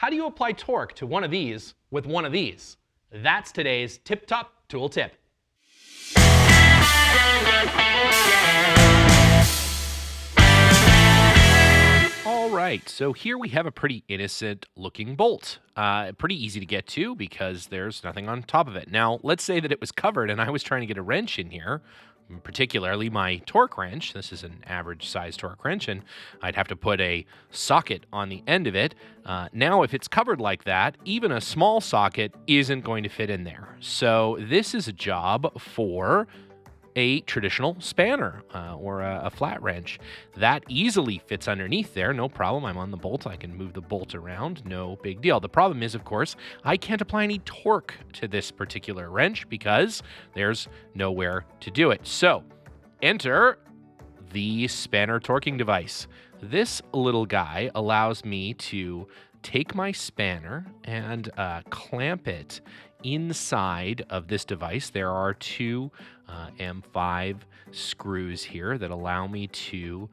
how do you apply torque to one of these with one of these? That's today's Tip Top Tool Tip. All right, so here we have a pretty innocent looking bolt. Pretty easy to get to because there's nothing on top of it. Now, let's say that it was covered and I was trying to get a wrench in here, particularly my torque wrench. This is an average size torque wrench, and I'd have to put a socket on the end of it. Now, if it's covered like that, even a small socket isn't going to fit in there. So this is a job for a traditional spanner or a flat wrench. That easily fits underneath there, no problem. I'm on the bolt, I can move the bolt around, no big deal. The problem is, of course, I can't apply any torque to this particular wrench because there's nowhere to do it. So, enter the spanner torquing device. This little guy allows me to take my spanner and clamp it inside of this device. There are two M5 screws here that allow me to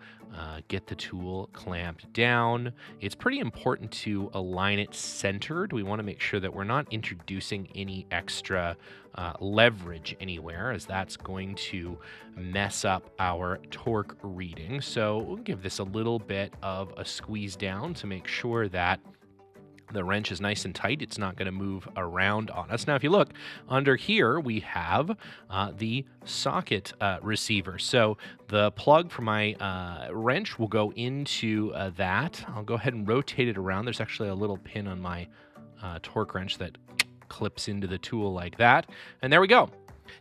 get the tool clamped down. It's pretty important to align it centered. We want to make sure that we're not introducing any extra leverage anywhere, as that's going to mess up our torque reading. So we'll give this a little bit of a squeeze down to make sure that the wrench is nice and tight. It's not going to move around on us. Now, if you look under here, we have the socket receiver. So the plug for my wrench will go into that. I'll go ahead and rotate it around. There's actually a little pin on my torque wrench that clips into the tool like that. And there we go.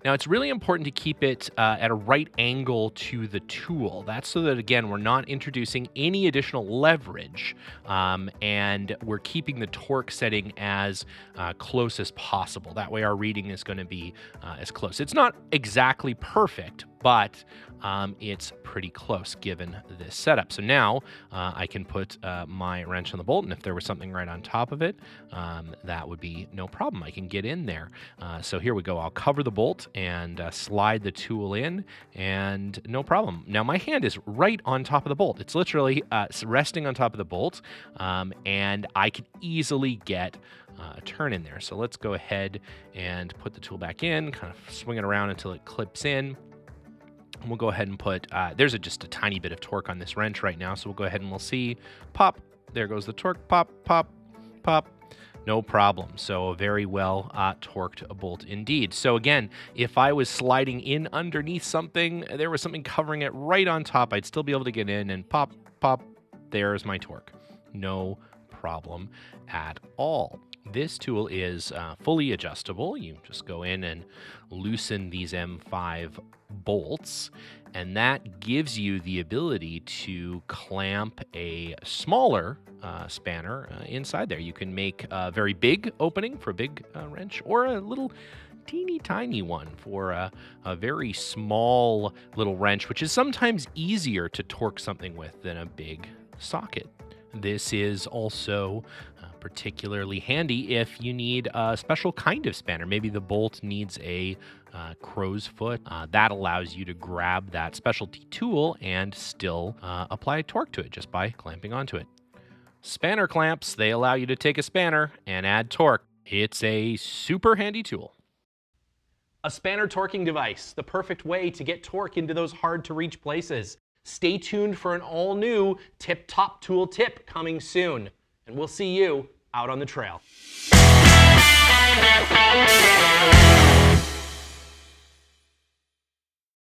Now, it's really important to keep it at a right angle to the tool. That's so that, again, we're not introducing any additional leverage, and we're keeping the torque setting as close as possible. That way our reading is going to be as close. It's not exactly perfect, but it's pretty close given this setup. So now I can put my wrench on the bolt, and if there was something right on top of it, that would be no problem. I can get in there. So here we go. I'll cover the bolt and slide the tool in, and no problem. Now my hand is right on top of the bolt. It's literally resting on top of the bolt, and I can easily get a turn in there. So let's go ahead and put the tool back in, kind of swing it around until it clips in. And we'll go ahead and put, there's just a tiny bit of torque on this wrench right now, so we'll go ahead and we'll see, pop, there goes the torque, pop, pop, pop, no problem. So a very well torqued bolt indeed. So again, if I was sliding in underneath something, there was something covering it right on top, I'd still be able to get in and pop, pop, there's my torque. No problem at all. This tool is fully adjustable. You just go in and loosen these M5 bolts, and that gives you the ability to clamp a smaller spanner inside there. You can make a very big opening for a big wrench, or a little teeny tiny one for a very small little wrench, which is sometimes easier to torque something with than a big socket. This is also particularly handy if you need a special kind of spanner. Maybe the bolt needs a crow's foot. That allows you to grab that specialty tool and still apply torque to it just by clamping onto it. Spanner clamps, they allow you to take a spanner and add torque. It's a super handy tool. A spanner torquing device, the perfect way to get torque into those hard to reach places. Stay tuned for an all-new Tip Top Tool Tip coming soon, and we'll see you out on the trail.